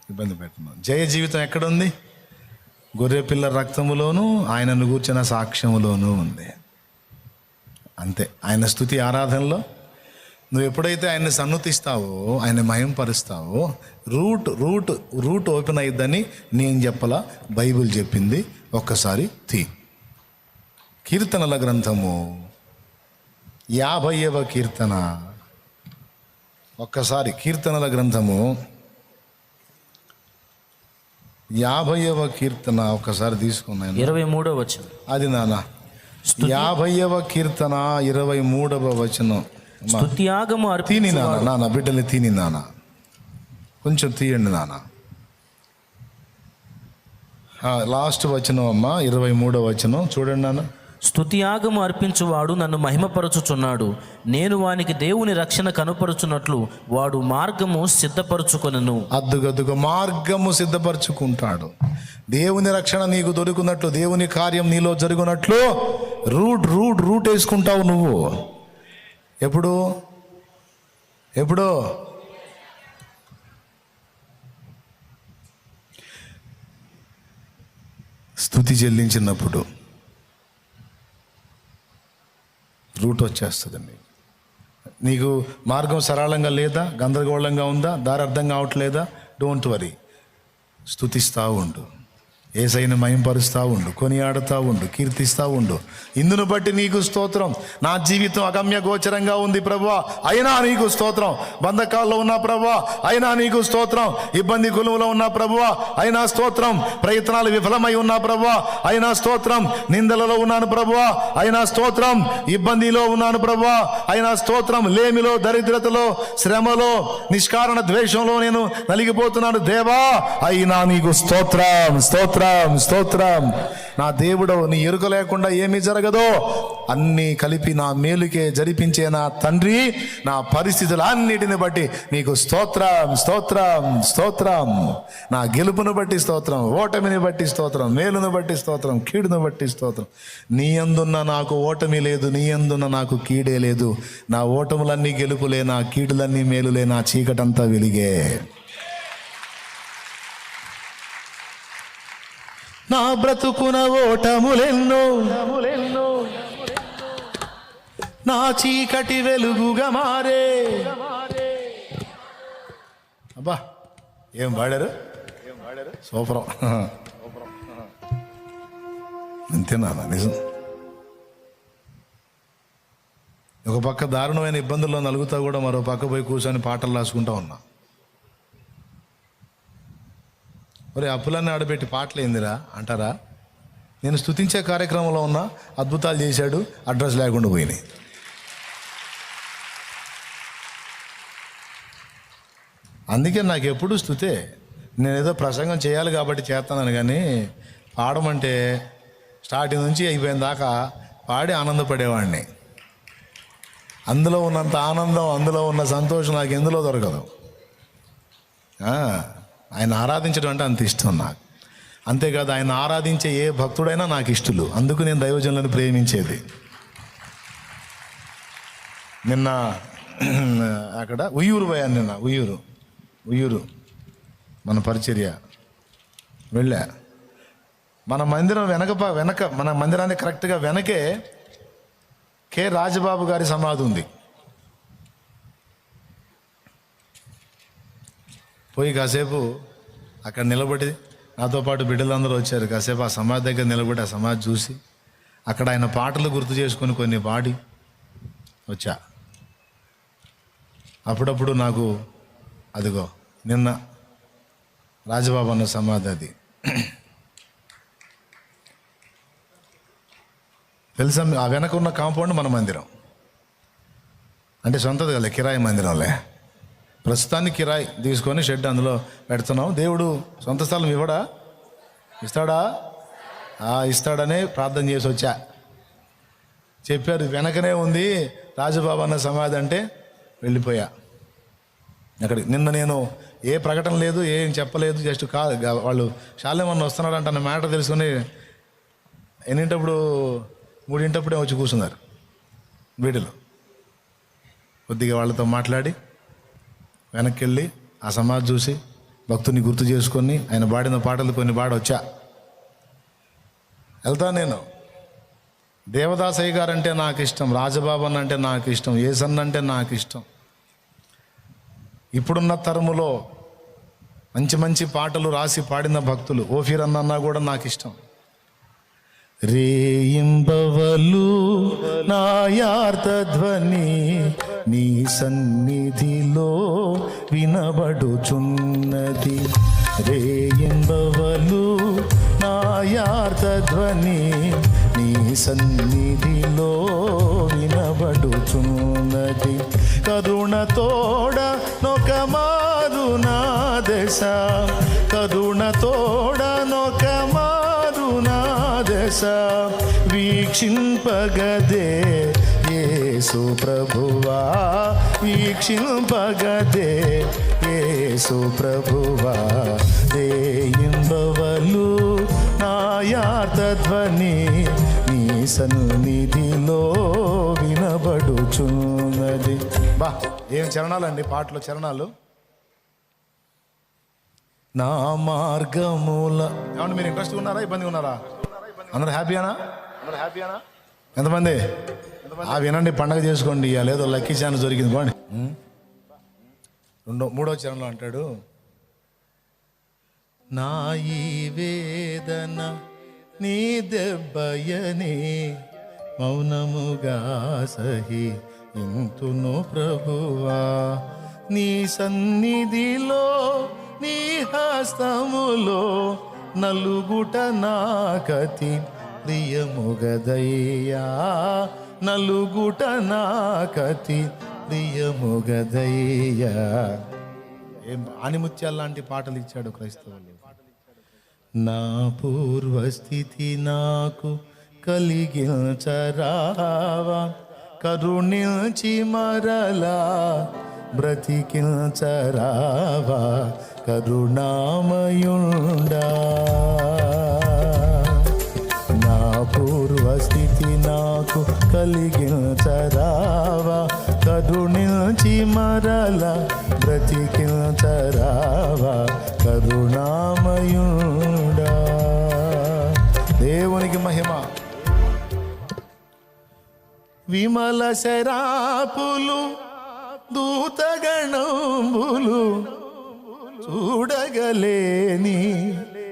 ఇబ్బంది పెట్టను. జయ జీవితం ఎక్కడుంది? గొర్రెపిల్ల రక్తములోను ఆయనను గూర్చిన సాక్ష్యములోనూ ఉంది. అంతే. ఆయన స్తుతి ఆరాధనలో నువ్వు ఎప్పుడైతే ఆయన్ని సన్నుతిస్తావో, ఆయన మహింపరుస్తావో, రూట్ ఓపెన్ అయ్యిద్దని నేను చెప్పలా, బైబిల్ చెప్పింది. ఒక్కసారి కీర్తనల గ్రంథము 50వ కీర్తన. ఒక్కసారి కీర్తనల గ్రంథము 50వ కీర్తన ఒక్కసారి తీసుకున్నాను. 23వ వచనం. అది నాన్న 50వ కీర్తన 23వ వచనం. స్తుత్యాగము తీని నాన్న బిడ్డని తీని నాన్న, కొంచెం తీయండి నాన్న. లాస్ట్ వచనం అమ్మా, 23వ వచనం చూడండి నాన్న. స్తుతియాగము అర్పించువాడు నన్ను మహిమపరచుచున్నాడు. నేను వానికి దేవుని రక్షణ కనుపరుచున్నట్లు వాడు మార్గము సిద్ధపరచుకొనెను. అద్దుగద్దుగా మార్గము సిద్ధపరచుకుంటాడు. దేవుని రక్షణ నీకు దొరికినట్లు, దేవుని కార్యం నీలో జరుగునట్లు రూట్ వేసుకుంటావు నువ్వు. ఎప్పుడు స్తుతి చెల్లించినప్పుడు రూట్ వచ్చేస్తుందండి. నీకు మార్గం సరళంగా లేదా, గందరగోళంగా ఉందా, దారి అర్థం కావట్లేదా, డోంట్ వరీ, స్తుతిస్తూ ఉండు, యేసయ్యను మహింపరుస్తూ ఉండు, కొనియాడుతూ ఉండు, కీర్తిస్తూ ఉండు. ఇందును బట్టి నీకు స్తోత్రం. నా జీవితం అగమ్య గోచరంగా ఉంది ప్రభువా, అయినా నీకు స్తోత్రం. బంధకాల్లో ఉన్న ప్రభువా, అయినా నీకు స్తోత్రం. ఇబ్బంది కులువులో ఉన్న ప్రభువా, అయినా స్తోత్రం. ప్రయత్నాలు విఫలమై ఉన్న ప్రభువా, అయినా స్తోత్రం. నిందలలో ఉన్నాను ప్రభువా, అయినా స్తోత్రం. ఇబ్బందిలో ఉన్నాను ప్రభువా, అయినా స్తోత్రం. లేమిలో, దరిద్రతలో, శ్రమలో, నిష్కారణ ద్వేషంలో నేను నలిగిపోతున్నాను దేవా, అయినా నీకు స్తోత్రం. స్తోత్రం. నా దేవుడవు, నీ ఎరుక లేకుండా ఏమీ జరగదో అన్నీ కలిపి నా మేలుకే జరిపించే నా తండ్రి, నా పరిస్థితులన్నిటిని బట్టి నీకు స్తోత్రం. నా గెలుపును బట్టి స్తోత్రం, ఓటమిని బట్టి స్తోత్రం, మేలును బట్టి స్తోత్రం, కీడును బట్టి స్తోత్రం. నీ యందున్న నాకు ఓటమి లేదు, నీ యందున్న నాకు కీడే లేదు. నా ఓటములన్నీ గెలుపులే, నా కీడులన్నీ మేలులే, నా చీకటంతా వెలిగే. నా బ్రతుకున ఓటములెన్నో, నా చీకటి వెలుగుగా మారే. అబ్బా ఏం పాడారు, సూపరం. అంతేనా నిజం. ఒక పక్క దారుణమైన ఇబ్బందుల్లో నలుగుతా కూడా మరో పక్క పోయి కూర్చొని పాటలు రాసుకుంటా ఉన్నా. మరి అప్పులన్నీ ఆడబెట్టి పాటలు ఏందిరా అంటారా? నేను స్తుతించే కార్యక్రమంలో ఉన్నా, అద్భుతాలు చేశాడు, అడ్రస్ లేకుండా పోయినాయి. అందుకే నాకు ఎప్పుడు స్తుతే. నేనేదో ప్రసంగం చేయాలి కాబట్టి చేస్తాను, కానీ పాడమంటే స్టార్టింగ్ నుంచి అయిపోయిన దాకా పాడి ఆనందపడేవాడిని. అందులో ఉన్నంత ఆనందం, అందులో ఉన్న సంతోషం నాకు ఎందులో దొరకదు. ఆయన ఆరాధించడం అంటే అంత ఇష్టం నాకు. అంతేకాదు, ఆయన ఆరాధించే ఏ భక్తుడైనా నాకు ఇష్టలు. అందుకు నేను దైవజనులను ప్రేమించేది. నిన్న అక్కడ ఉయ్యూరు పోయాను. నిన్న ఉయ్యూరు మన పరిచర్య వెళ్ళా. మన మందిరం వెనక మన మందిరానికి కరెక్ట్గా వెనకే కె రాజబాబు గారి సమాధి ఉంది. పోయి కాసేపు అక్కడ నిలబడి, నాతో పాటు బిడ్డలందరూ వచ్చారు, కాసేపు ఆ సమాధి దగ్గర నిలబడి ఆ సమాధి చూసి అక్కడ ఆయన పాటలు గుర్తు చేసుకొని కొన్ని పాడి వచ్చా. అప్పుడప్పుడు నాకు అదిగో నిన్న రాజబాబు అన్న సమాధి అది తెలుసా? ఆ వెనక ఉన్న కాంపౌండ్ మన మందిరం, అంటే సొంతది కదా, కిరాయి మందిరంలే. ప్రస్తుతానికి కిరాయి తీసుకొని షెడ్ అందులో పెడుతున్నాం. దేవుడు సొంత స్థలం ఇస్తాడా? ఇస్తాడనే ప్రార్థన చేసి వచ్చా. చెప్పారు వెనకనే ఉంది రాజబాబు అన్న సమాధి అంటే వెళ్ళిపోయా అక్కడికి. నిన్న నేను ఏ ప్రకటన లేదు, ఏం చెప్పలేదు, జస్ట్ వాళ్ళు శాలేమన్న వస్తున్నారంట అన్న మ్యాటర్ తెలుసుకొని ఎన్నింటప్పుడు 3 వచ్చి కూర్చున్నారు వీడిలో. కొద్దిగా వాళ్ళతో మాట్లాడి వెనక్కి వెళ్ళి ఆ సమాధి చూసి భక్తుని గుర్తు చేసుకొని ఆయన పాడిన పాటలు కొన్ని పాడొచ్చా. వెళ్తా నేను. దేవదాసయ్య గారు అంటే నాకు ఇష్టం, రాజబాబన్ అంటే నాకు ఇష్టం, ఏసన్ అంటే నాకు ఇష్టం. ఇప్పుడున్న తరములో మంచి మంచి పాటలు రాసి పాడిన భక్తులు ఓఫీర్ అన్నా కూడా నాకు ఇష్టం. రేయింబవలు నాయార్త ధ్వని నీ సన్నిధిలో వినబడుచున్నది. రేయింబవలు నాయార్త ధ్వని నీ సన్నిధిలో వినబడుచున్నది. కరుణతోడ నొక మారు నా దశ, కరుణతోడ నొక మారు నా దశ వీక్షింపగదే యేసు ప్రభువా, వీక్షింపగదే యేసు ప్రభువా. రేయింబవలు నాయార్త ధ్వని నీ సన్నిధిలో వినబడుచున్నది. బా ఏం చరణాలండి, పాటలు చరణాలు. నా మార్గముల ఏమన్నా మీరు ఇంట్రెస్ట్ ఉన్నారా, ఇబ్బందిగా ఉన్నారా? అందరూ హ్యాపీనా? ఎంతమంది? వినండి, పండగ చేసుకోండి. ఇవాళ ఏదో లక్కీ ఛాన్స్ దొరికింది. పోండి. మూడో చరణంలో అంటాడు, నా ఈ వేదన నీ దెబ్బయని మౌనముగా సహి ఇంతును ప్రభువా. నీ సన్నిధిలో నీ హస్తములో నలుగుట నాకతి ప్రియముగదయ్యా, నలుగుట నాకతి ప్రియముగదయ్యా. ఏం ఆనిముత్యాల లాంటి పాటలు ఇచ్చాడు క్రైస్తవులు. నా పూర్వస్థితి నాకు కలిగించరావా, కరుణించి మరలా బ్రతికించరావా, కరుణామయుండా. నా పూర్వస్థితి నాకు కలిగించరావా, కరుణించి మరలా బ్రతికించరావా, కరుణామయుండా. దేవునికి మహిమ. విమల శరాపులు దూతగణంబులు చూడగలేని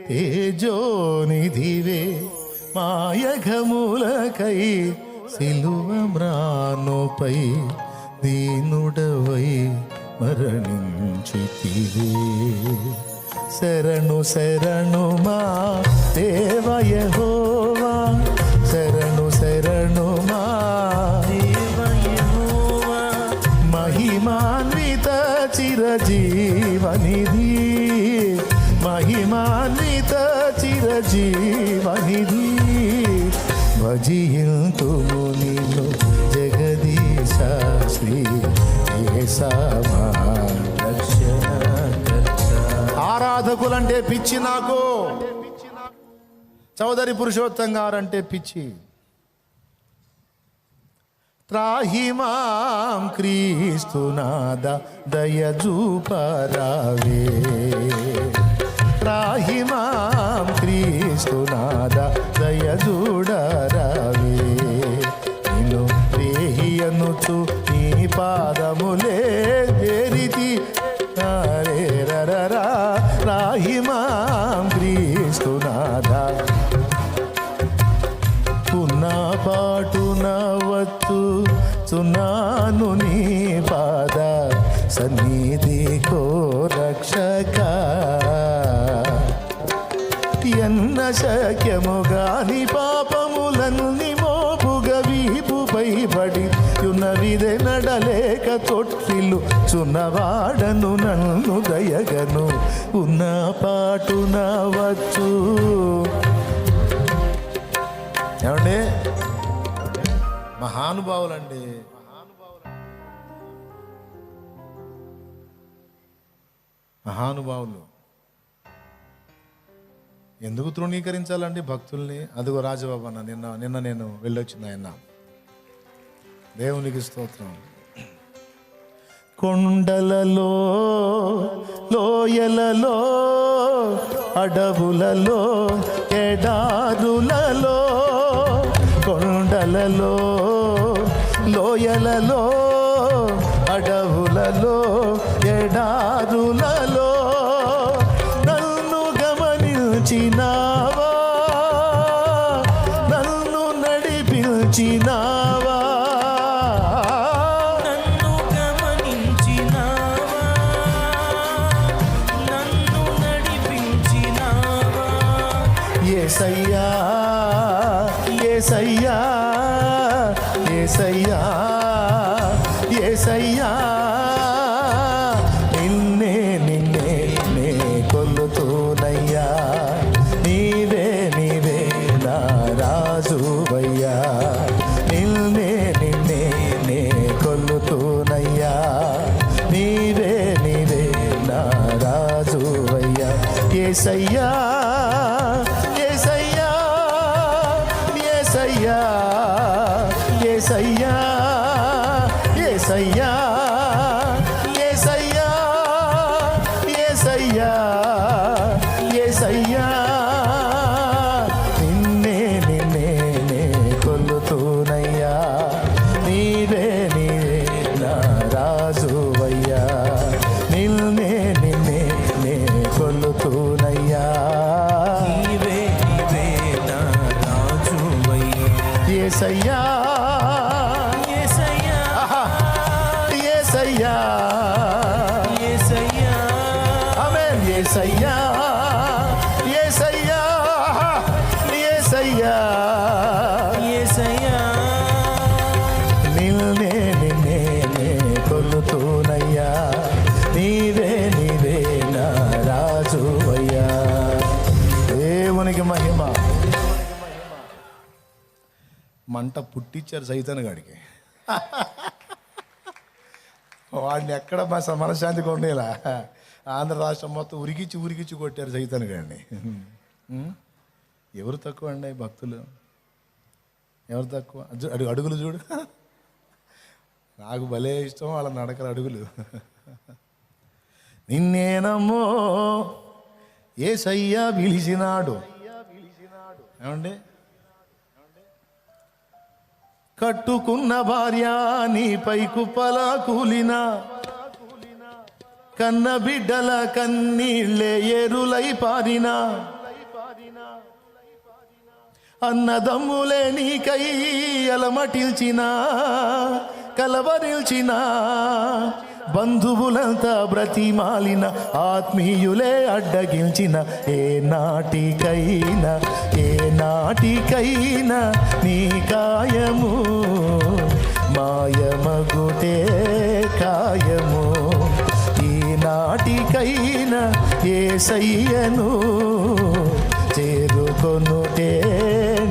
తేజోనిధివే, మాయఘములకై సిలువ మ్రానుపై దీనుడవై మరణించితివే. శరణు శరణు మా దేవ యెహోవా, శరణు శరణు మా దేవ యెహోవా. మహిమాన్విత చిరజీవనిధి, మహిమాన్విత చిరజీవనిధి. భజింతుము నిన్ను జగదీశ శ్రీ యేసమా రక్షణ. ఆరాధకులంటే పిచ్చి నాకు, చౌదరి పురుషోత్తం గారంటే పిచ్చి. త్రాహిమాం క్రీస్తునాద దయజూపరావే, త్రాహిమాం క్రీస్తునాద దయజూడరావే. నిన్ను ప్రేహియనుచు నీ పాదములే చేరితి, రాహిమాం క్రీస్తునాద. పున్నా పాటున వచ్చు చున్నాను నీ పాద సన్నిధి కో రక్షక. ఎన్న శక్యముగాని పాపములన్నీ మోపుగా వీపుపై పడి యున్నవిదే నడలేక తొట్టిల్లు చున్నవాడను నన్ను దయగను. ఉన్న పాటున వచ్చు. ఏమండి మహానుభావులండి, మహానుభావులు. ఎందుకు తృణీకరించాలండి భక్తుల్ని? అదిగో రాజబాబు అన్న నిన్న నేను వెళ్ళొచ్చింది ఆయన. దేవునికి స్తోత్రం. కొండలలో లోయలలో అడవులలో ఎడారులలో కొండలలో లోయలలో అడవులలో ఎడారులలో నన్ను గమనించినావా, నన్ను నడిపించినావా, నన్ను గమనించినావా, నన్ను నడిపించినావా. యేసయ్యా యేసయ్యా యేసయ్యా యేసయ్యా నిన్నే నిన్నే నే కొలుతూనయ్యా, నీవే నీవే నా రాజువయ్యా, నిన్నే నిన్నే నే కొలుతూనయ్యా, నీవే నీవే నా రాజువయ్యా. యేసయ్యా యేసయ్యా యేసయ్యా యేసయ్యా యేసయ్యా యేసయ్యా యేసయ్యా యేసయ్యా నిన్నే నిన్నే నే కొలుతూనయ్యా, నీవే నీవే నా రాజువయ్యా, నిన్నే నిన్నే నే కొలుతూనయ్యా. నీవే నీవే నా రాజువయ్యా. యేసయ్యా యేసయ్యా యేసయ్యా యేసయ్యా ఆమేన్. యేసయ్యా యేసయ్యా యేసయ్యా యేసయ్యా నిన్నే నిన్నే నే కొలుతూనయ్యా, నీవే నీవే నా రాజువయ్యా. దేవునికి మహిమ. మంట పుట్టించారు సైతాన్ గాడికి, వాడిని ఎక్కడ మనశ్శాంతి కొండేలా ఆంధ్ర రాష్ట్రం మొత్తం ఉరికిచ్చి కొట్టారు సైతాన్ గాడిని. ఎవరు తక్కువ అండి భక్తులు? ఎవరు తక్కువ? అడుగులు చూడు, నాకు భలే ఇష్టం వాళ్ళ నడకల అడుగులు. నిన్నేనమ్మో యేసయ్యా పిలిచినాడు. ఏమండి? కట్టుకున్న భార్య నీపై కుప్పలా కూలినా, కన్న బిడ్డల కన్నీళ్ళే ఎరులై పారినా, అన్నదమ్ములే నీకై అలమటిల్చినా కలవరిల్చినా, బంధువులంతా బ్రతిమాలిన ఆత్మీయులే అడ్డగించిన, ఏ నాటికైనా నీ కాయము మాయమగుటే కాయము, ఈ నాటికైనా యేసయ్యను చేరుకొనుటే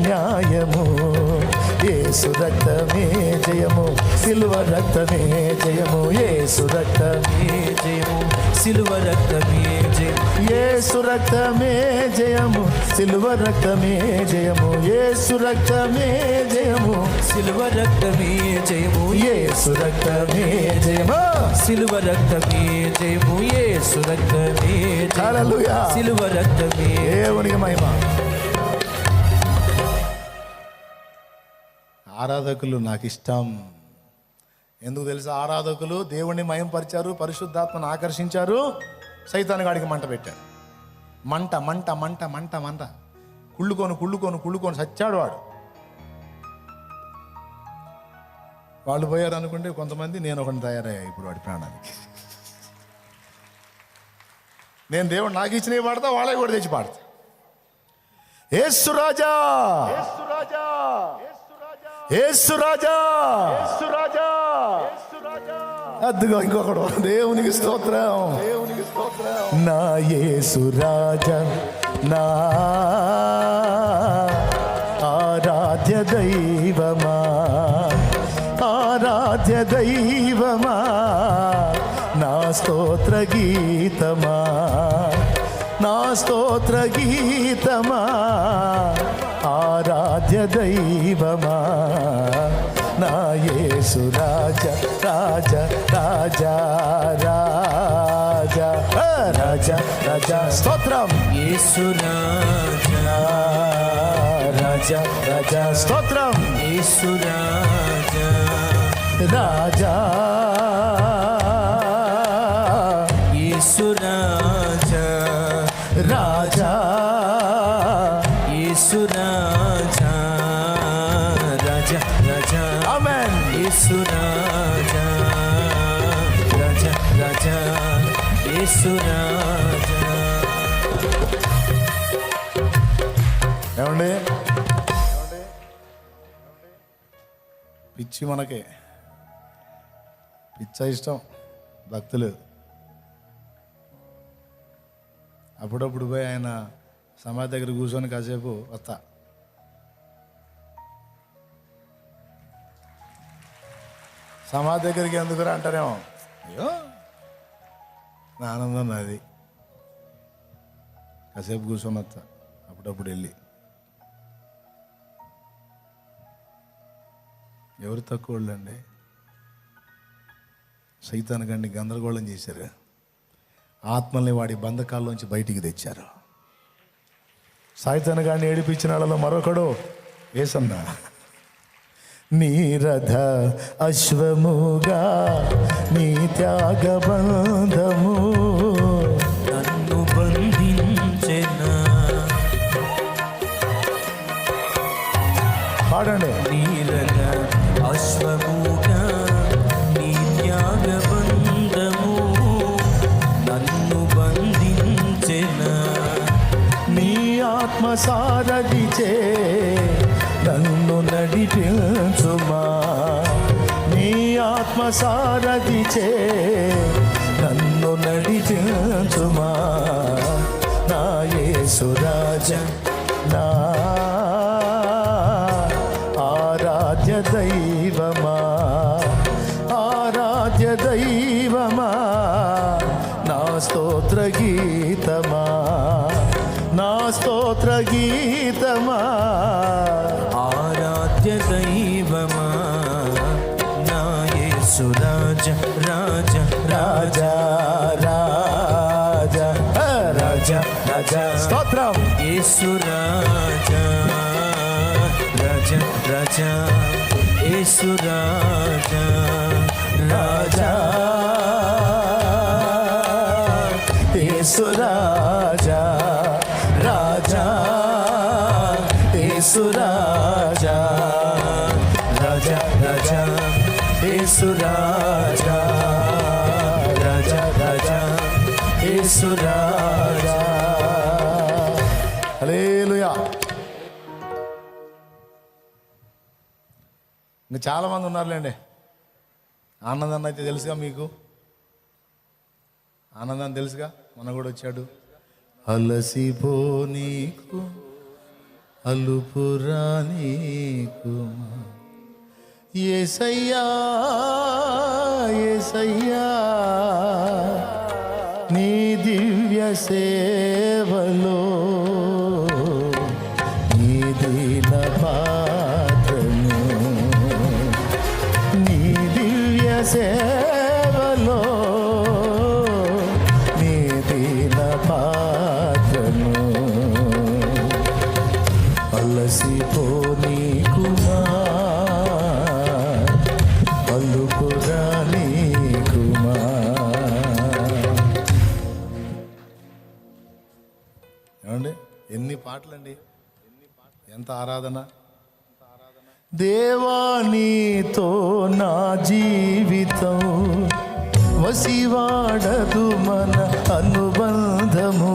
న్యాయము. యేసు రక్తమే జయము, సిలువ రక్తమే జయము, యేసు రక్తమే జయము, సిలువ రక్తమే జయము, యేసు రక్తమే జయము, సిలువ రక్తమే జయము, యేసు రక్తమే జయము, సిలువ రక్తమే జయము, యేసు రక్తమే జయము, సిలువ రక్తమే జయము, యేసు రక్తమే జయము, హల్లెలూయా. సిలువ రక్తమే. దేవునికి మహిమ. ఆరాధకులు నాకు ఇష్టం. ఎందుకు తెలుసా? ఆరాధకులు దేవుణ్ణి మహిమపరిచారు, పరిశుద్ధాత్మను ఆకర్షించారు, సైతాను గాడికి మంట పెట్టారు. మంట మంట మంట మంట మంట కుళ్ళుకొని సచ్చాడు వాడు. వాళ్ళు పోయారు అనుకుంటే కొంతమంది, నేను ఒకరిని తయారయ్యా ఇప్పుడు వాడి ప్రాణానికి. నేను దేవుడు నాకు ఇచ్చినవి పాడతా, వాళ్ళకి కూడా తెచ్చి పాడతా. యేసు రాజా యేసు రాజా అద్దుగా ఇంకొకడు. దేవునికి స్తోత్రం, నా యేసు రాజా, నా ఆరాధ్య దైవమా, ఆరాధ్య దైవమా, నా స్తోత్ర గీతమా, నా స్తోత్ర గీతమా, ఆరాధ్య దైవమా, నా యేసు రాజా రాజా రాజా రాజా రాజా రాజా స్తోత్రం యేసు రాజా రాజా రాజా స్తోత్రం యేసు రాజా రాజా యేసు రాజా రాజా యేసు రాజా రాజా రాజా ఆమేన్ యేసు రాజా రాజా రాజా యేసు రాజా. ఏమండి పిచ్చి మనకే పిచ్చ ఇష్టం భక్తులు. అప్పుడప్పుడు పోయి ఆయన సమాధి దగ్గర కూర్చొని కాసేపు వస్తా. సమాధి దగ్గరికి ఎందుకురా అంటారేమో, అయ్యో నా ఆనందం నాది, కాసేపు కూర్చొని వస్తా అప్పుడప్పుడు వెళ్ళి. ఎవరు తక్కువ వాళ్ళండి, సైతాను గండి గందరగోళం చేశారు, ఆత్మల్ని వాడి బంధకాల్లోంచి బయటికి తెచ్చారు. సైతాను గాడిని ఏడిపించిన వాళ్ళలో మరొకడు యేసన్న. నీరథ అశ్వముగా నీ త్యాగబంధము నన్ను బంధించెనా, పాడండి. నీరథ అశ్వముగా నీ త్యాగబంధము నన్ను బంధించెనా, నీ ఆత్మ సారథిచే నన్ను నడిపించుమా, నీ ఆత్మ సారథిచే నన్ను నడిపించుమా, నా యేసు రాజా నా ఆరాధ్య దైవమా, ఆరాధ్య దైవమా, నా స్తోత్ర గీతమా, నా స్తోత్ర గీతమా, ఆరాధ్య దైవమా, నా యేసు రాజా రాజా రాజా రాజా రాజా రాజా స్తోత్రం యేసు రాజా రాజా రాజా యేసు రాజా రాజా యేసు రాజా రాజా యేసు రాజా రాజా రాజా యేసు రాజా రాజా రాజా యేసు రాజా. హల్లెలూయా. ఇంకా చాలామంది ఉన్నారులేండి. ఆనందాన్ని అయితే తెలుసుగా మీకు, ఆనందాన్ని తెలుసుగా, మన కూడా వచ్చాడు. అలసిపో నీకు అలుపురా నీకు యేసయ్యా యేసయ్యా, నీ దివ్య సేవలో నీ దీన పాత్రను, నీ దివ్య సేవలో నీ దీన పాత్రను, అలసిపో నీకుమా అల్లుకురా నీకుమా. ఏమండి ఎన్ని పాటలండి, ఎంత ఆరాధన. దేవా నీతో నా జీవితం వసివాడదు మన అనుబంధము,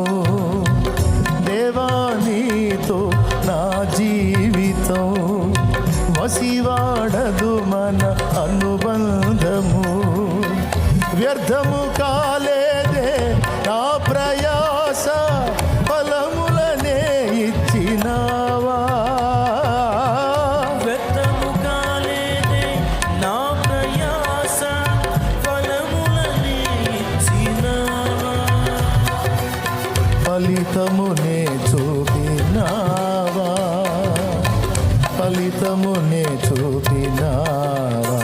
దేవా నీతో నా జీవితం వసివాడదు మన అనుబంధము, వ్యర్థము కాలేదే నా ప్రయాస ఫలములనే ఇచ్చినావా, వ్యర్థము కాలేదే నా ప్రయాస ఫలములనే ఇచ్చినావా, ఫలితమునే చూపినావా, ఫలితమునే చూపినావా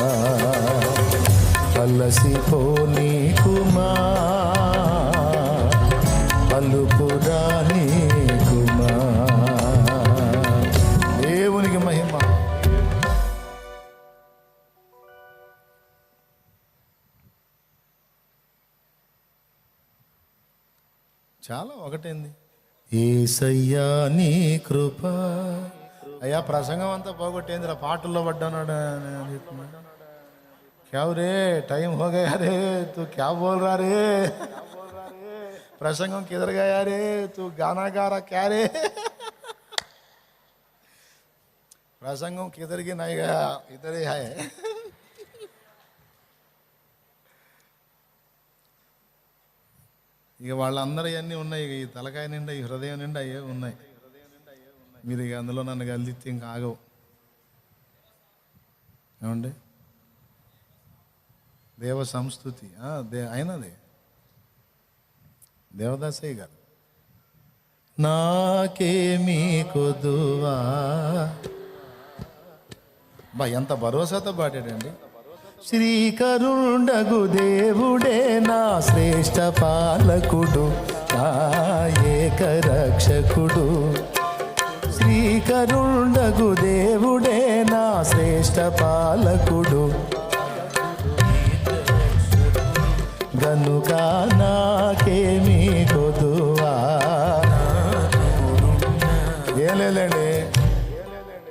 అలసిపోని కుమా అలుపురాని కుమా. దేవునికి మహిమ. చాలా ఒకటేంది యేసయ్యా నీ కృప. అయ్యా ప్రసంగం అంతా పోగొట్టేందిరా, పాటల్లో పడ్డానాడు. క్యావ్ రే టైం హో గయా రే, తూ క్యా బోల్ రా రే, ప్రసంగం కిధర్ గయా రే, తూ గానా గా రా క్యా రే, ప్రసంగం కిధర్ కి నహీ గయా ఇధర్ హీ హై. ఇక వాళ్ళందరూ ఇవన్నీ ఉన్నాయి. ఇక ఈ తలకాయ నిండా ఈ హృదయం నిండా అయ్యే ఉన్నాయి. మీరు ఇక అందులో నన్ను కలిస్తే ఇంకా ఆగవు. ఏమండి దేవ సంస్కృతి అయినది దేవదాసయ్య గారు. నాకేమీ కొదువా బా, ఎంత భరోసాతో పాడాడండి. శ్రీకరుండగు దేవుడే నా శ్రేష్ఠ పాలకుడు, నా ఏకరక్షకుడు. శ్రీకరుండగు దేవుడే నా శ్రేష్ఠ పాలకుడు, గనుక నాకేమీ కొదువా. ఏం లేదండి,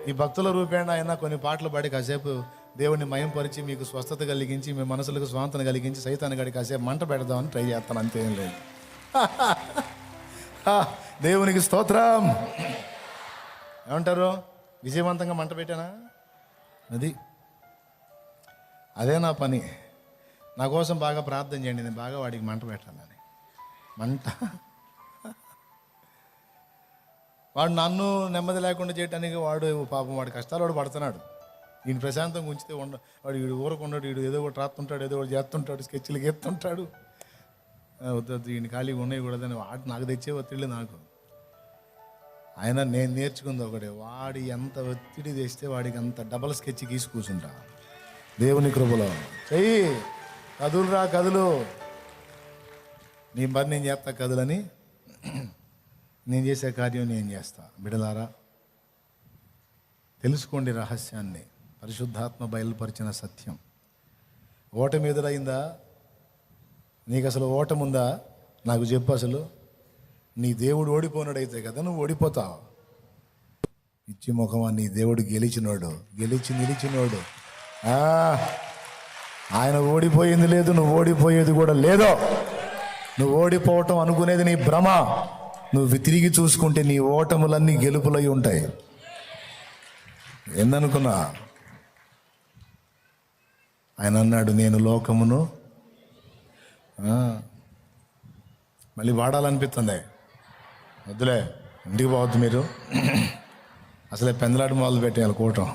ఈ భక్తుల రూపేణ ఆయన కొన్ని పాటలు పాడి కాసేపు దేవుడిని మయంపరిచి మీకు స్వస్థత కలిగించి మీ మనసులకు స్వాంతన కలిగించి సైతాన్ని గడి కాసేపు మంట పెడదామని ట్రై చేస్తాను, అంతేం లేదు. దేవునికి స్తోత్రం. ఏమంటారు, విజయవంతంగా మంట పెట్టానా? అదే నా పని. నా కోసం బాగా ప్రార్థన చేయండి, నేను బాగా వాడికి మంట పెట్టాలని. మంట వాడు నన్ను నెమ్మది లేకుండా చేయటానికి వాడు పాపం వాడి కష్టాలు వాడు పడుతున్నాడు. ఈయన ప్రశాంతంగా ఉంచితే వాడు వీడు ఊరకున్నాడు, వీడు ఏదో ఒకటి రాస్తుంటాడు, ఏదో ఒకటి చేస్తుంటాడు, స్కెచ్లు గీస్తుంటాడు. వద్దు ఈయన ఖాళీగా ఉన్నాయి కూడదని వాడు నాకు తెచ్చే ఒత్తిడి నాకు. ఆయన నేను నేర్చుకుంది ఒకటే, వాడి ఎంత ఒత్తిడి తెస్తే వాడికి అంత డబల్ స్కెచ్ గీసి కూర్చుంటా. దేవుని కృపలో చెయ్యి, కదులురా కదులు, నీ మరి నేను చేస్తా కదులని, నేను చేసే కార్యం నేను చేస్తా. బిడలారా తెలుసుకోండి రహస్యాన్ని, పరిశుద్ధాత్మ బయలుపరిచిన సత్యం. ఓటమి ఎదురైందా? నీకు అసలు ఓటముందా? నాకు చెప్పు. అసలు నీ దేవుడు ఓడిపోయినాడైతే కదా నువ్వు ఓడిపోతావు. పిచ్చి ముఖమా, నీ దేవుడు గెలిచినోడు, గెలిచి నిలిచినోడు. ఆయన ఓడిపోయింది లేదు, నువ్వు ఓడిపోయేది కూడా లేదో. నువ్వు ఓడిపోవటం అనుకునేది నీ భ్రమ. నువ్వు తిరిగి చూసుకుంటే నీ ఓటములన్నీ గెలుపులై ఉంటాయి. ఏందనుకున్నా? ఆయన అన్నాడు, నేను లోకమును మళ్ళీ వాడాలనిపిస్తుంది. వద్దులే, ఇంటికి పోవద్దు మీరు. అసలే పెందలాట మొదలు పెట్టేయాలి కూటం.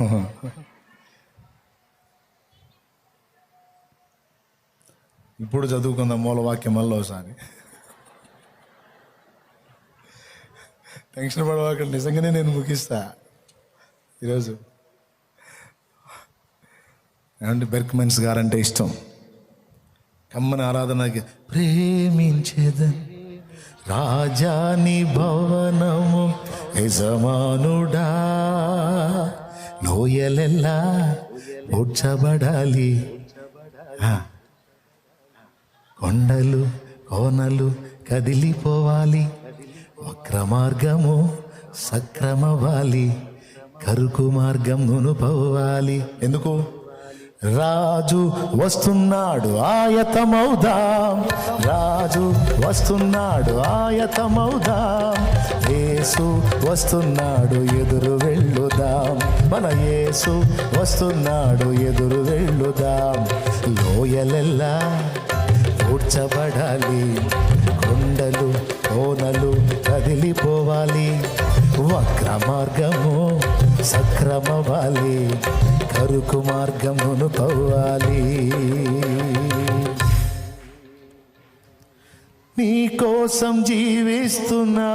ఇప్పుడు చదువుకుందాం మూలవాక్యం మళ్ళీ ఒకసారి. టెన్షన్ పడవాకండి, నిజంగానే నేను ముగిస్తా ఈరోజు. ఏమంటే బెర్క్మెన్స్ గారంటే ఇష్టం. కమ్మని ఆరాధనకి ప్రేమించేదని రాజాని భవనము యజమానుడా, లోయలెల్లా ఉడ్చబడాలి, కొండలు కోనలు కదిలిపోవాలి, వక్ర మార్గము సక్రమవాలి, కరుకు మార్గం నునుపోవాలి. ఎందుకు? రాజు వస్తున్నాడు ఆయతమౌదాం, రాజు వస్తున్నాడు ఆయతమౌదాం, యేసు వస్తున్నాడు ఎదురు వెళ్ళుదాం, మన యేసు వస్తున్నాడు ఎదురు వెళ్ళుదాం. లోయలెల్లా ఊడ్చబడాలి, కొండలు కోనలు కదిలిపోవాలి, వక్ర మార్గము సక్రమవాలి, కరుకు మార్గమును పోవాలి. నీ కోసం జీవిస్తున్నా,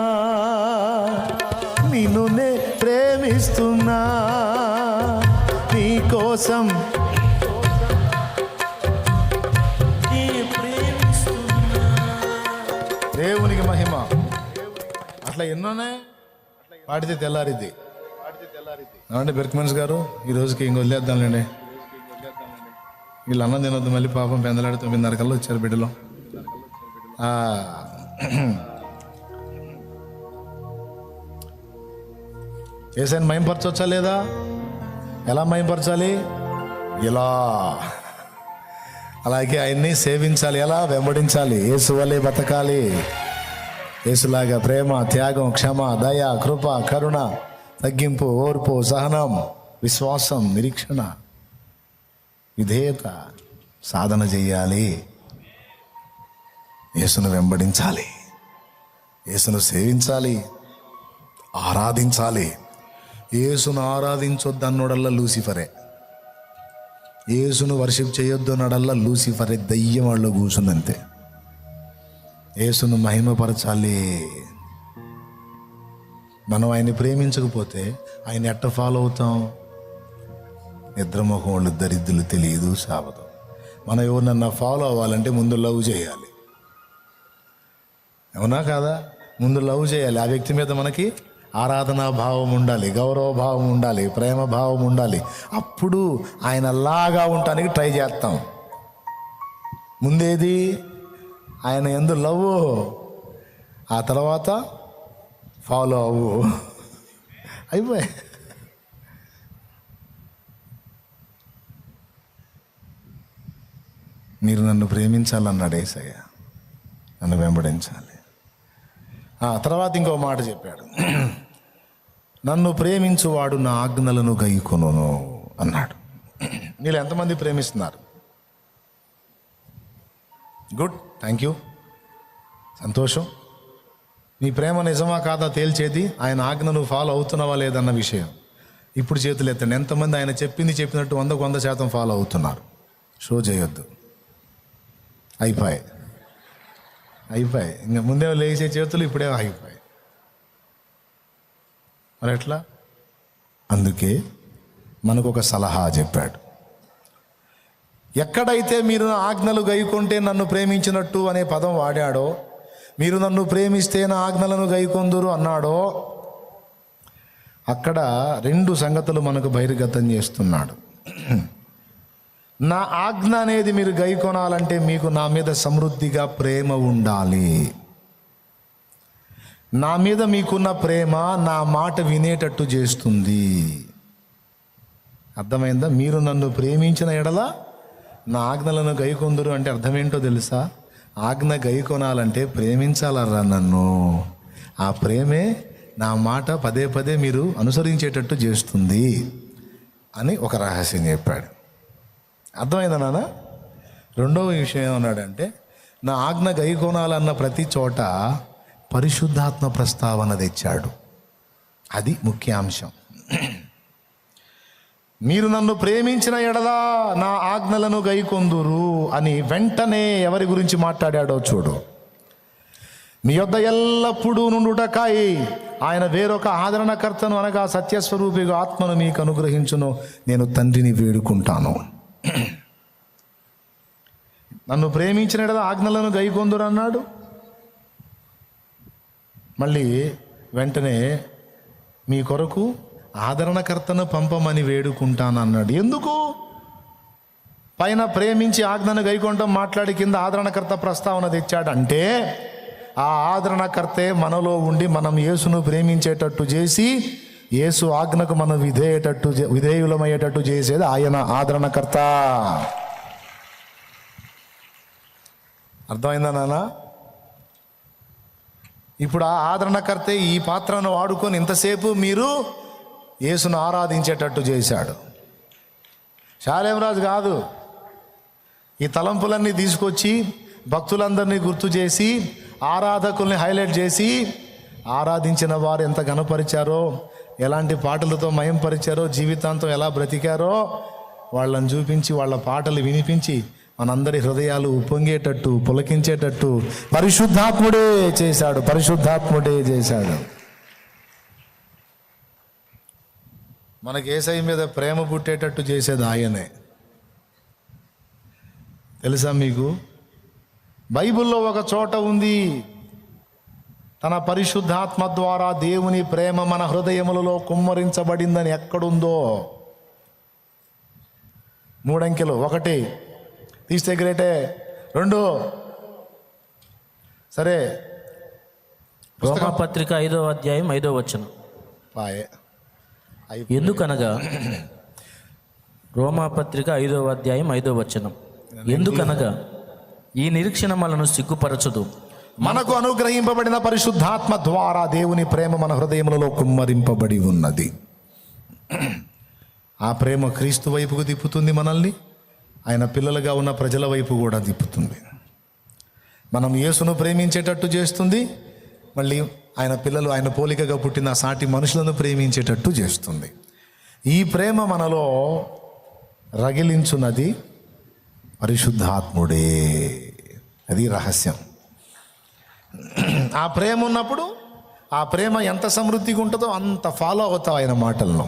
నిన్ను నే ప్రేమిస్తున్నా, కోసం దేవునికి మహిమ. అట్లా ఎన్నోనే పాడితే తెల్లారిద్ది. ఏమంటే బెర్క్మెన్స్ గారు ఈ రోజుకి ఇంక వదిలేద్దాంలేండి, వీళ్ళు అన్నం తినొద్దు మళ్ళీ పాపం పెందలాడి 9:30 కల్లా వచ్చారు బిడ్డలో. ఏసైనా మయంపరచవచ్చా లేదా? ఎలా మయంపరచాలి? ఇలా. అలాగే ఆయన్ని సేవించాలి. ఎలా? వెంబడించాలి. యేసు వలె బతకాలి. యేసులాగా ప్రేమ, త్యాగం, క్షమ, దయ, కృప, కరుణ, తగ్గింపు, ఓర్పు, సహనం, విశ్వాసం, నిరీక్షణ, విధేయత సాధన చెయ్యాలి. యేసును వెంబడించాలి, యేసును సేవించాలి, ఆరాధించాలి. యేసును ఆరాధించొద్దన్నోడల్లా లూసిఫరే, యేసును వర్షిప్ చేయొద్దు అన్నడల్లా లూసిఫరే, దయ్యం వాళ్ళు కూర్చుందంతే. యేసును మహిమపరచాలి. మనం ఆయన్ని ప్రేమించకపోతే ఆయన ఎట్ట ఫాలో అవుతాం? నిద్రముఖం వాళ్ళు దరిద్రులు తెలియదు సావదు. మనం ఎవరినన్నా ఫాలో అవ్వాలంటే ముందు లవ్ చేయాలి. అవునా కాదా? ముందు లవ్ చేయాలి. ఆ వ్యక్తి మీద మనకి ఆరాధనా భావం ఉండాలి, గౌరవ భావం ఉండాలి, ప్రేమ భావం ఉండాలి. అప్పుడు ఆయన లాగా ఉండటానికి ట్రై చేస్తాం. ముందేది ఆయన యందు లవ్, ఆ తర్వాత ఫాలో అవ్వు, అయిపోయి. మీరు నన్ను ప్రేమించాలన్నాడు యేసయ్య, నన్ను వెంబడించాలి. తర్వాత ఇంకో మాట చెప్పాడు, నన్ను ప్రేమించువాడు నా ఆజ్ఞలను గైకొనును అన్నాడు. మీరు ఎంతమంది ప్రేమిస్తున్నారు? గుడ్, థ్యాంక్ యూ, సంతోషం. నీ ప్రేమ నిజమా కాదా తేల్చేది ఆయన ఆజ్ఞను ఫాలో అవుతున్నావా లేదన్న విషయం. ఇప్పుడు చేతులు ఎత్తండి. ఎంతమంది ఆయన చెప్పినట్టు 100% ఫాలో అవుతున్నారు? షో చేయొద్దు. అయిపోయి ఇంకా ముందే లేచే చేతులు ఇప్పుడే అయిపోయాయి. మరి ఎట్లా? అందుకే మనకు ఒక సలహా చెప్పాడు. ఎక్కడైతే మీరు నా ఆజ్ఞలు గైకొంటే నన్ను ప్రేమించినట్టు అనే పదం వాడాడో, మీరు నన్ను ప్రేమిస్తే నా ఆజ్ఞలను గైకొందురు అన్నాడో, అక్కడ 2 సంగతులు మనకు బహిర్గతం చేస్తున్నాడు. నా ఆజ్ఞ అనేది మీరు గైకొనాలంటే మీకు నా మీద సమృద్ధిగా ప్రేమ ఉండాలి. నా మీద మీకున్న ప్రేమ నా మాట వినేటట్టు చేస్తుంది. అర్థమైందా? మీరు నన్ను ప్రేమించిన ఎడల నా ఆజ్ఞలను గైకొందురు అంటే అర్థం ఏంటో తెలుసా? ఆజ్ఞ గైకొనాలంటే ప్రేమించాలరా నన్ను. ఆ ప్రేమే నా మాట పదే పదే మీరు అనుసరించేటట్టు చేస్తుంది అని ఒక రహస్యం చెప్పాడు. అర్థమైందా నాన్న? రెండవ విషయం ఏమన్నాడంటే, నా ఆజ్ఞ గైకొనాలన్న ప్రతి చోట పరిశుద్ధాత్మ ప్రస్తావన తెచ్చాడు. అది ముఖ్యాంశం. మీరు నన్ను ప్రేమించిన ఎడలా నా ఆజ్ఞలను గైకొందురు అని వెంటనే ఎవరి గురించి మాట్లాడాడో చూడు. మీ యొద్ద ఎల్లప్పుడూ నుండుటకై ఆయన వేరొక ఆదరణకర్తను అనగా సత్యస్వరూపిగా ఆత్మను మీకు అనుగ్రహించును నేను తండ్రిని వేడుకుంటాను. నన్ను ప్రేమించిన ఎడల ఆజ్ఞలను గైకొందురు అన్నాడు. మళ్ళీ వెంటనే మీ కొరకు ఆదరణకర్తను పంపమని వేడుకుంటాను అన్నాడు. ఎందుకు? పైన ప్రేమించి ఆజ్ఞను గైకొనడం మాట్లాడి కింద ఆదరణకర్త ప్రస్తావన తెచ్చాడంటే, ఆ ఆదరణకర్తే మనలో ఉండి మనం యేసును ప్రేమించేటట్టు చేసి యేసు ఆజ్ఞకు మనం విధేయులమయ్యేటట్టు చేసేది ఆయన ఆదరణకర్త. అర్థమైందా నాన్న? ఇప్పుడు ఆ ఆదరణకర్తే ఈ పాత్రను వాడుకొని ఇంతసేపు మీరు యేసును ఆరాధించేటట్టు చేశాడు. శాలేమరాజు కాదు, ఈ తలంపులన్నీ తీసుకొచ్చి భక్తులందరినీ గుర్తు చేసి ఆరాధకుల్ని హైలైట్ చేసి ఆరాధించిన వారు ఎంత ఘనపరిచారో, ఎలాంటి పాటలతో మయంపరిచారో, జీవితాంతం ఎలా బ్రతికారో వాళ్ళని చూపించి వాళ్ళ పాటలు వినిపించి మనందరి హృదయాలు ఉప్పొంగేటట్టు పులకించేటట్టు పరిశుద్ధాత్ముడే చేశాడు. మనకి యేసయ్య మీద ప్రేమ పుట్టేటట్టు చేసేది ఆయనే. తెలుసా మీకు? బైబిల్లో ఒక చోట ఉంది, తన పరిశుద్ధాత్మ ద్వారా దేవుని ప్రేమ మన హృదయములలో కుమ్మరించబడిందని. ఎక్కడుందో? 3 అంకెలు. 1 తీస్తే గ్రేటే. 2 సరే, రోమాపత్రిక 5వ అధ్యాయం 5వ వచనం. పాయే ఎందుకనగా రోమాపత్రిక 5వ అధ్యాయం 5వ వచనం. ఎందుకనగా ఈ నిరీక్షణ మనను సిగ్గుపరచదు, మనకు అనుగ్రహింపబడిన పరిశుద్ధాత్మ ద్వారా దేవుని ప్రేమ మన హృదయములలో కుమ్మరింపబడి ఉన్నది. ఆ ప్రేమ క్రీస్తు వైపుకు తిప్పుతుంది మనల్ని, ఆయన పిల్లలుగా ఉన్న ప్రజల వైపు కూడా తిప్పుతుంది. మనం యేసును ప్రేమించేటట్టు చేస్తుంది, మళ్ళీ ఆయన పిల్లలు ఆయన పోలికగా పుట్టిన సాటి మనుషులను ప్రేమించేటట్టు చేస్తుంది. ఈ ప్రేమ మనలో రగిలించున్నది పరిశుద్ధాత్ముడే. అది రహస్యం. ఆ ప్రేమ ఉన్నప్పుడు ఆ ప్రేమ ఎంత సమృద్ధిగా ఉంటుందో అంత ఫాలో అవుతావు ఆయన మాటలను.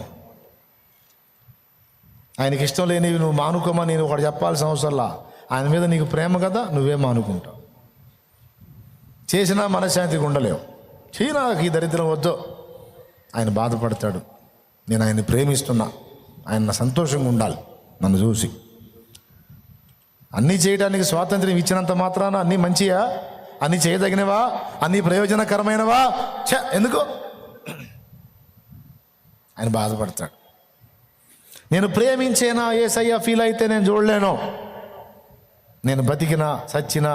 ఆయనకి ఇష్టం లేనివి నువ్వు మానుకోమని నేను ఒకటి చెప్పాల్సిన అవసరంలా. ఆయన మీద నీకు ప్రేమ కదా, నువ్వే మానుకుంటావు. చేసినా మనశ్శాంతిగా ఉండలేవు. నాకు ఈ దరిద్రం వద్దు, ఆయన బాధపడతాడు, నేను ఆయన్ని ప్రేమిస్తున్నా, ఆయన సంతోషంగా ఉండాలి నన్ను చూసి. అన్నీ చేయడానికి స్వాతంత్ర్యం ఇచ్చినంత మాత్రాన అన్నీ మంచియా, అన్నీ చేయదగినవా, అన్నీ ప్రయోజనకరమైనవా? ఎందుకు? ఆయన బాధపడతాడు. నేను ప్రేమించేనా యేసయ్య ఫీల్ అయితే నేను చూడలేను. నేను బతికినా చచ్చినా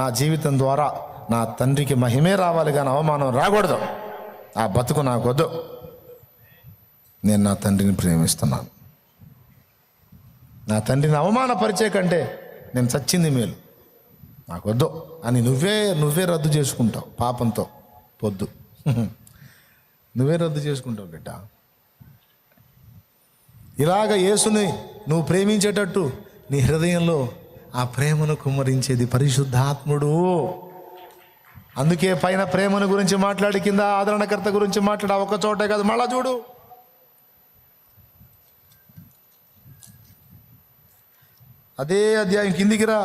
నా జీవితం ద్వారా నా తండ్రికి మహిమే రావాలి కానీ అవమానం రాకూడదు. ఆ బతుకు నాకొద్దు. నేను నా తండ్రిని ప్రేమిస్తున్నాను. నా తండ్రిని అవమానపరిచే కంటే నేను చచ్చింది మేలు, నాకొద్దు అని నువ్వే రద్దు చేసుకుంటావు. పాపంతో పొద్దు నువ్వే రద్దు చేసుకుంటావు బిడ్డ. ఇలాగ యేసుని నువ్వు ప్రేమించేటట్టు నీ హృదయంలో ఆ ప్రేమను కుమ్మరించేది పరిశుద్ధాత్ముడు. అందుకే పైన ప్రేమను గురించి మాట్లాడి కింద ఆదరణకర్త గురించి మాట్లాడ ఒక చోటే కాదు, మళ్ళా చూడు. అదే అధ్యాయం కిందికి రా.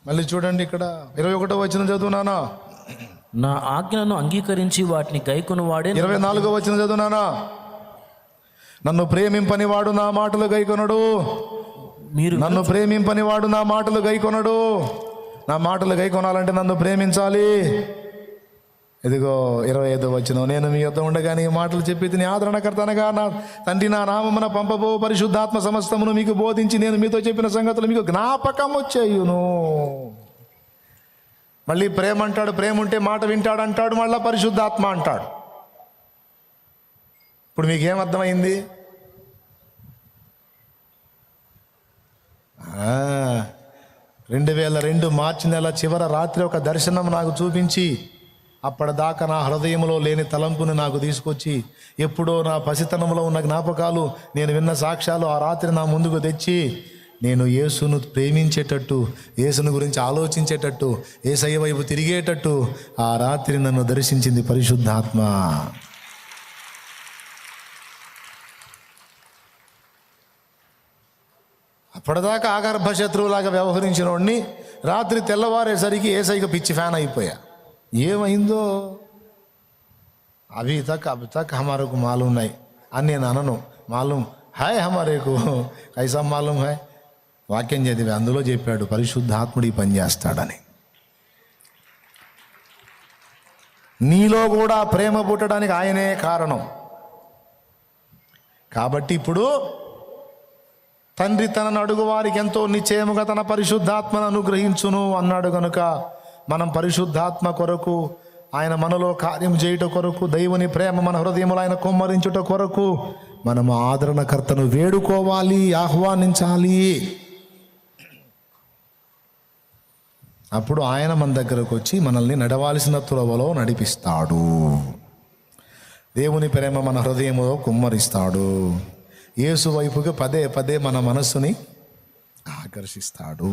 మళ్ళీ చూడండి, ఇక్కడ 21వ వచనం చదువునానా. నా ఆజ్ఞలను అంగీకరించి వాటిని గైకొను వాడే. 24వ వచనం చదువునానా. నన్ను ప్రేమింపని వాడు నా మాటలు గైకొనడు. నన్ను ప్రేమింపని వాడు నా మాటలు గైకొనడు. నా మాటలు గైకొనాలంటే నన్ను ప్రేమించాలి. ఇదిగో 25వ వచనం. నేను మీ యొద్ద ఉండగా నీ మాటలు చెప్పి నీ ఆదరణకర్తనగా నా తండ్రి నా నామమున పంపబో పరిశుద్ధాత్మ సమస్తమును మీకు బోధించి నేను మీతో చెప్పిన సంగతులు మీకు జ్ఞాపకము చేయును. మళ్ళీ ప్రేమ అంటాడు, ప్రేమ ఉంటే మాట వింటాడు అంటాడు, మళ్ళీ పరిశుద్ధాత్మ అంటాడు. ఇప్పుడు మీకేం అర్థమైంది? 2002 మార్చి నెల చివరి రాత్రి ఒక దర్శనం నాకు చూపించి అప్పటిదాకా నా హృదయంలో లేని తలంపుని నాకు తీసుకొచ్చి ఎప్పుడో నా పసితనంలో ఉన్న జ్ఞాపకాలు, నేను విన్న సాక్ష్యాలు ఆ రాత్రి నా ముందుకు తెచ్చి నేను యేసును ప్రేమించేటట్టు, యేసును గురించి ఆలోచించేటట్టు, యేసయ్య వైపు తిరిగేటట్టు ఆ రాత్రి నన్ను దర్శించింది పరిశుద్ధాత్మ. అప్పటిదాకా ఆగర్భ శత్రువులాగా వ్యవహరించిన వాడిని రాత్రి తెల్లవారేసరికి యేసయ్యకి పిచ్చి ఫ్యాన్ అయిపోయా. ఏమైందో అభి తక్ హమారకు మాలూమ్ నై అని నేను అనను. మాలూమ్ హాయ్ హమారేకు కైసా మాలూమ్ హాయ్. వాక్యం చదివి అందులో చెప్పాడు పరిశుద్ధాత్ముడి పని చేస్తాడని. నీలో కూడా ప్రేమ పుట్టడానికి ఆయనే కారణం. కాబట్టి ఇప్పుడు తండ్రి తనను అడుగు వారికి ఎంతో నిశ్చయముగా తన పరిశుద్ధాత్మను అనుగ్రహించును అన్నాడు. కనుక మనం పరిశుద్ధాత్మ కొరకు, ఆయన మనలో కార్యం చేయుట కొరకు, దైవుని ప్రేమ మన హృదయములో ఆయన కుమ్మరించుట కొరకు మనము ఆదరణకర్తను వేడుకోవాలి, ఆహ్వానించాలి. అప్పుడు ఆయన మన దగ్గరకు వచ్చి మనల్ని నడవాల్సిన త్రోవలో నడిపిస్తాడు. దేవుని ప్రేమ మన హృదయములో కుమ్మరిస్తాడు. యేసు వైపుకి పదే పదే మన మనస్సుని ఆకర్షిస్తాడు.